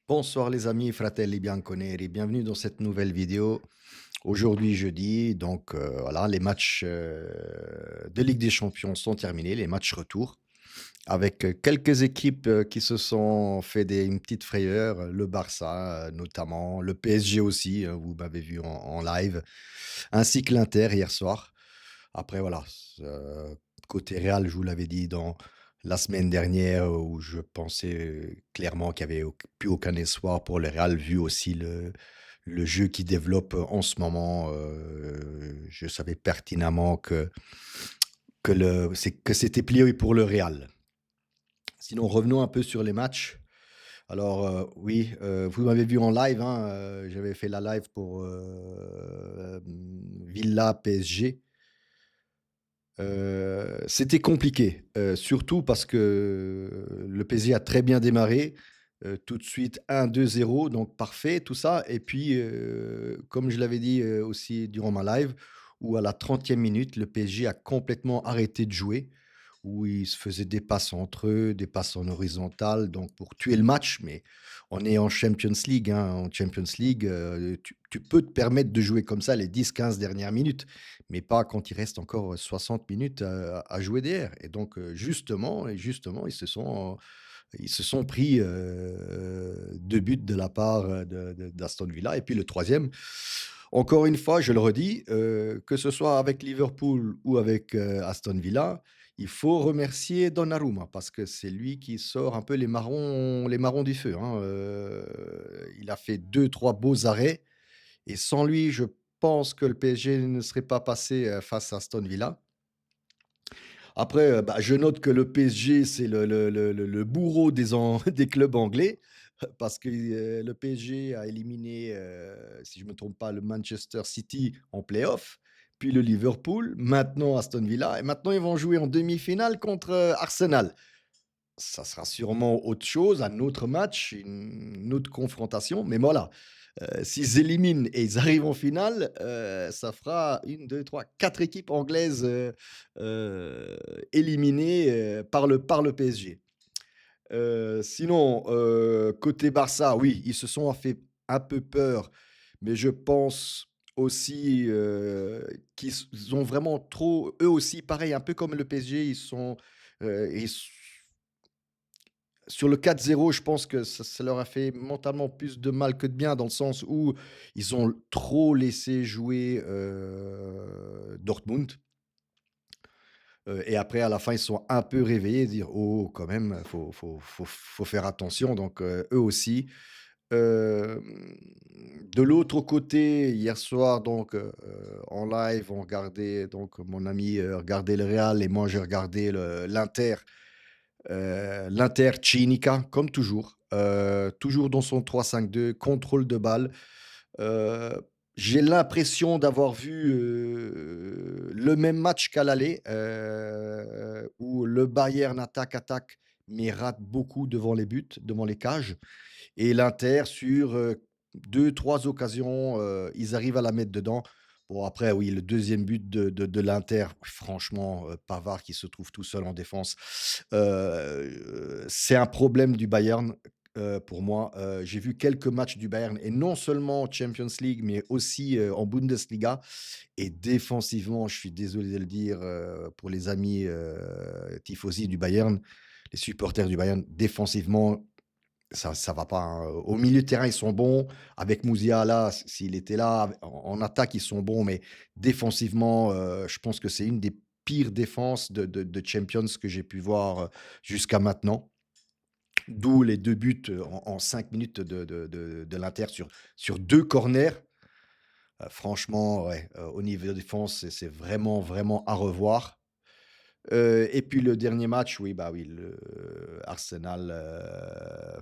Bonsoir les amis, fratelli bianconeri, bienvenue dans cette nouvelle vidéo. Aujourd'hui jeudi, donc voilà, les matchs de Ligue des Champions sont terminés, les matchs retour, avec quelques équipes qui se sont fait une petite frayeur, le Barça notamment, le PSG aussi, vous m'avez vu en live, ainsi que l'Inter hier soir. Après voilà, côté Real, je vous l'avais dit dans la semaine dernière où je pensais clairement qu'il y avait plus aucun espoir pour le Real vu aussi le jeu qu'ils développent en ce moment. Je savais pertinemment que c'était plié pour le Real. Sinon, revenons un peu sur les matchs. Alors, oui, vous m'avez vu en live, hein, j'avais fait la live pour Villa PSG. C'était compliqué, surtout parce que le PSG a très bien démarré, tout de suite 1-2-0 donc parfait tout ça et puis, comme je l'avais dit, aussi durant ma live, où à la 30e minute, le PSG a complètement arrêté de jouer, où ils se faisaient des passes entre eux, des passes en horizontal, donc pour tuer le match. Mais on est en Champions League, hein, en Champions League, tu peux te permettre de jouer comme ça les 10-15 dernières minutes, mais pas quand il reste encore 60 minutes à jouer derrière. Et donc, justement, ils se sont pris 2 buts de la part d'Aston Villa. Et puis le troisième, encore une fois, je le redis, que ce soit avec Liverpool ou avec Aston Villa, il faut remercier Donnarumma parce que c'est lui qui sort un peu les marrons du feu, hein. Il a fait deux, trois beaux arrêts et sans lui, je pense que le PSG ne serait pas passé face à Aston Villa. Après, bah, je note que le PSG, c'est le bourreau des clubs anglais, parce que, le PSG a éliminé, si je ne me trompe pas, le Manchester City en play-off, puis le Liverpool, maintenant Aston Villa et maintenant ils vont jouer en demi-finale contre, Arsenal. Ça sera sûrement autre chose, un autre match, une autre confrontation, mais voilà, s'ils éliminent et ils arrivent en finale, ça fera une, deux, trois, 4 équipes anglaises, éliminées, par le PSG. Sinon, côté Barça, oui, ils se sont fait un peu peur, mais je pense aussi, qu'ils ont vraiment trop eux aussi, pareil, un peu comme le PSG, ils sur le 4-0, je pense que ça leur a fait mentalement plus de mal que de bien, dans le sens où ils ont trop laissé jouer, Dortmund, et après à la fin, ils se sont un peu réveillés, dire: «Oh, quand même, faut faire attention», donc eux aussi. Hem, de l'autre côté, hier soir donc, en live, on regardait donc mon ami, regardait le Real et moi j'ai regardé l'Inter cinica, comme toujours, toujours dans son 3-5-2, contrôle de balle. Heu, j'ai l'impression d'avoir vu, le même match qu'à l'aller, où le Bayern attaque, mais rate beaucoup devant les buts, devant les cages et l'Inter sur, 2-3 occasions, ils arrivent à la mettre dedans. Bon après oui, le deuxième but de l'Inter, franchement, Pavard qui se trouve tout seul en défense, c'est un problème du Bayern, pour moi. J'ai vu quelques matchs du Bayern et non seulement en Champions League, mais aussi, en Bundesliga et défensivement, je suis désolé de le dire, pour les amis, tifosi du Bayern, les supporters du Bayern, défensivement, ça va pas, hein. Au milieu de terrain, ils sont bons. Avec Musiala, s'il était là, en attaque, ils sont bons, mais défensivement, je pense que c'est une des pires défenses de Champions que j'ai pu voir, jusqu'à maintenant. D'où les 2 buts, en 5 minutes de l'Inter sur 2 corners. Franchement, ouais, au niveau de défense, c'est vraiment, vraiment à revoir. Et puis le dernier match, oui, bah, oui, le Arsenal,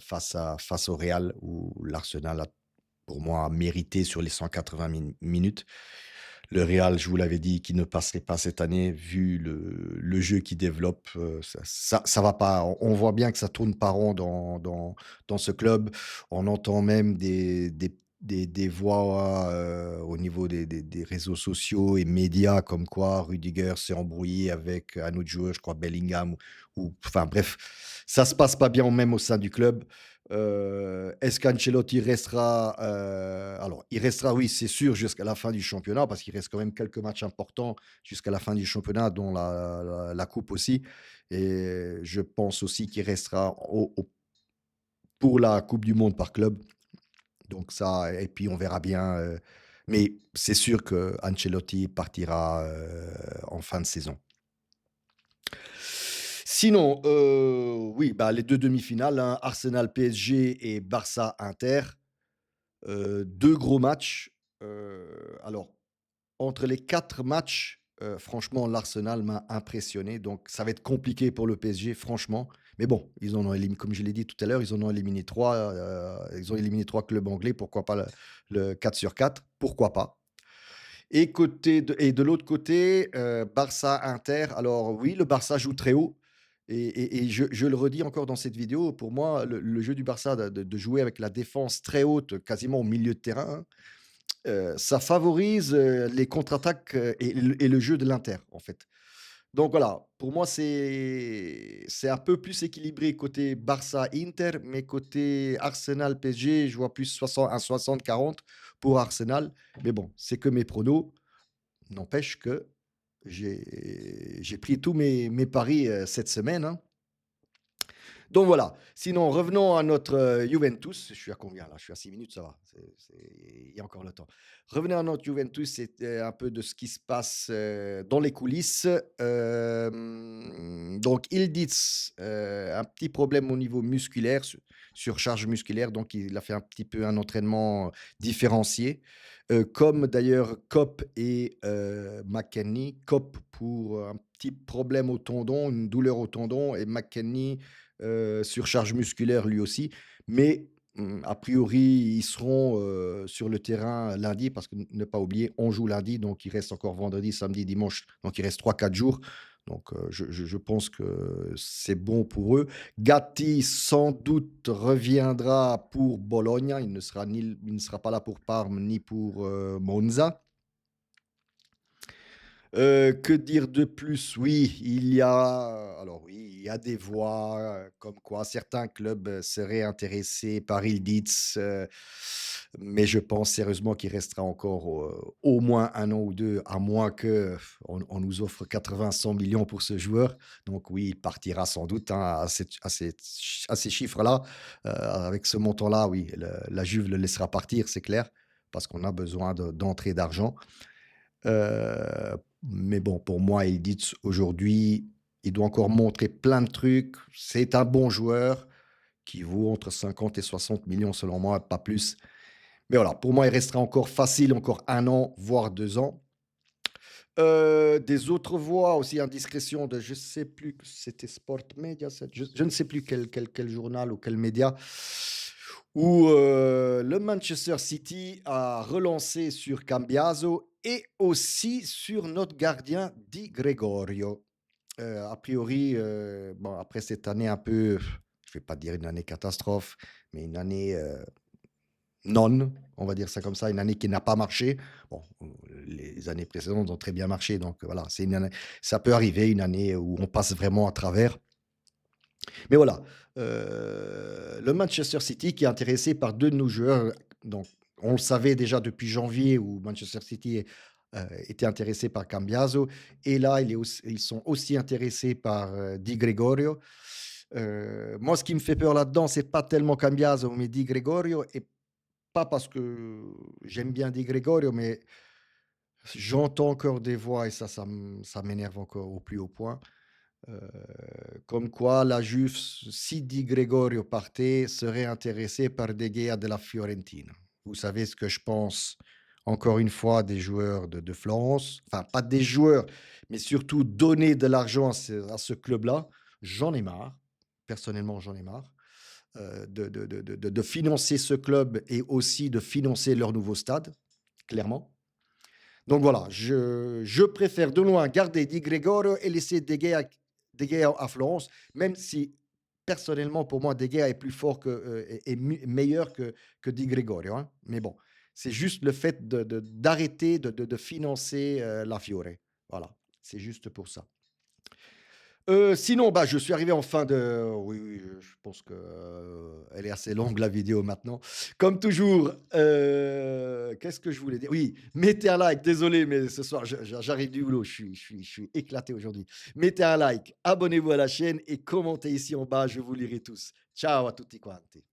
face au Real où l'Arsenal a, pour moi, mérité sur les 180 minutes. Le Real, je vous l'avais dit, qui ne passerait pas cette année vu le jeu qu'il développe, ça va pas. On voit bien que ça tourne pas rond dans ce club. On entend même des voix, au niveau des réseaux sociaux et médias comme quoi Rudiger s'est embrouillé avec un autre joueur, je crois Bellingham ou enfin bref, ça se passe pas bien même au sein du club. Est-ce qu'Ancelotti restera, alors il restera, oui, c'est sûr, jusqu'à la fin du championnat parce qu'il reste quand même quelques matchs importants jusqu'à la fin du championnat, dont la coupe aussi, et je pense aussi qu'il restera pour la coupe du monde par club. Donc ça, et puis on verra bien, mais c'est sûr que Ancelotti partira, en fin de saison. Sinon, oui, bah, les 2 demi-finales, hein, Arsenal-PSG et Barça-Inter, 2 gros matchs. Alors, entre les 4 matchs, franchement, l'Arsenal m'a impressionné, donc ça va être compliqué pour le PSG, franchement. Mais bon, ils en ont éliminé, comme je l'ai dit tout à l'heure, ils en ont éliminé 3. Ils ont éliminé 3 clubs anglais, pourquoi pas le 4 sur 4, pourquoi pas? Et de l'autre côté, Barça-Inter. Alors oui, le Barça joue très haut, et je le redis encore dans cette vidéo, pour moi, le jeu du Barça de jouer avec la défense très haute, quasiment au milieu de terrain, ça favorise, les contre-attaques, et le jeu de l'Inter, en fait. Donc voilà, pour moi, c'est un peu plus équilibré côté Barça-Inter, mais côté Arsenal-PSG, je vois plus 60 pour Arsenal. Mais bon, c'est que mes pronos. N'empêche que j'ai pris tous mes paris, cette semaine, hein. Donc voilà. Sinon, revenons à notre, Juventus. Je suis à combien là? Je suis à 6 minutes, ça va. Il y a encore le temps. Revenons à notre Juventus, c'était un peu de ce qui se passe, dans les coulisses. Donc Yildiz, un petit problème au niveau musculaire, surcharge musculaire, donc il a fait un petit peu un entraînement différencié, comme d'ailleurs Kopp et McKennie. Kopp pour un petit problème au tendon, une douleur au tendon, et McKennie, surcharge musculaire lui aussi. Mais, a priori, ils seront, sur le terrain lundi, parce que ne pas oublier, on joue lundi, donc il reste encore vendredi, samedi, dimanche, donc il reste 3 4 jours. Donc, je pense que c'est bon pour eux. Gatti, sans doute, reviendra pour Bologne. Il ne sera pas là pour Parme ni pour, Monza. Que dire de plus? Oui, il y a des voix, comme quoi certains clubs, seraient intéressés par Yildiz, mais je pense sérieusement qu'il restera encore, au moins 1 an ou 2, à moins qu'on nous offre 80 100 millions pour ce joueur. Donc oui, il partira sans doute, hein, à ces chiffres-là, avec ce montant-là, oui, la Juve le laissera partir, c'est clair, parce qu'on a besoin d'entrée d'argent. Mais bon, pour moi, Yildiz aujourd'hui, il doit encore montrer plein de trucs. C'est un bon joueur qui vaut entre 50 et 60 millions selon moi, pas plus. Mais voilà, pour moi, il restera encore facile, encore 1 an, voire 2 ans. Des autres voix aussi, indiscrétion de, je sais plus, c'était Sport Mediaset, je ne sais plus quel journal ou quel média, où, le Manchester City a relancé sur Cambiaso et aussi sur notre gardien Di Gregorio. A priori, bon, après cette année un peu, je vais pas dire une année catastrophe, mais une année, non, on va dire ça comme ça, une année qui n'a pas marché. Bon, les années précédentes ont très bien marché, donc voilà, c'est une année, ça peut arriver, une année où on passe vraiment à travers. Mais voilà, le Manchester City qui est intéressé par 2 de nos joueurs, donc on le savait déjà depuis janvier, où Manchester City, était intéressé par Cambiaso, et là, ils sont aussi intéressés par, Di Gregorio. Moi, ce qui me fait peur là-dedans, c'est pas tellement Cambiaso, mais Di Gregorio, et pas parce que j'aime bien Di Gregorio, mais j'entends encore des voix, et ça m'énerve encore au plus haut point, heu, comme quoi la Juve, si Di Gregorio partait, serait intéressée par De Gea de la Fiorentina. Vous savez ce que je pense, encore une fois, des joueurs de Florence, enfin pas des joueurs, mais surtout donner de l'argent à ce club-là. J'en ai marre, personnellement j'en ai marre, de financer ce club et aussi de financer leur nouveau stade, clairement. Donc voilà, je préfère de loin garder Di Gregorio et laisser De Gea à Florence, même si personnellement, pour moi, De Gea est plus fort et meilleur que Di Gregorio, hein. Mais bon, c'est juste le fait d'arrêter de financer, la Fiore. Voilà, c'est juste pour ça. Sinon, bah, je suis arrivé en fin de oui, oui, je pense que, elle est assez longue la vidéo maintenant. Comme toujours, qu'est-ce que je voulais dire? Oui, mettez un like, désolé, mais ce soir j'arrive du boulot, je suis éclaté aujourd'hui. Mettez un like, abonnez-vous à la chaîne et commentez ici en bas, je vous lirai tous. Ciao à tutti quanti.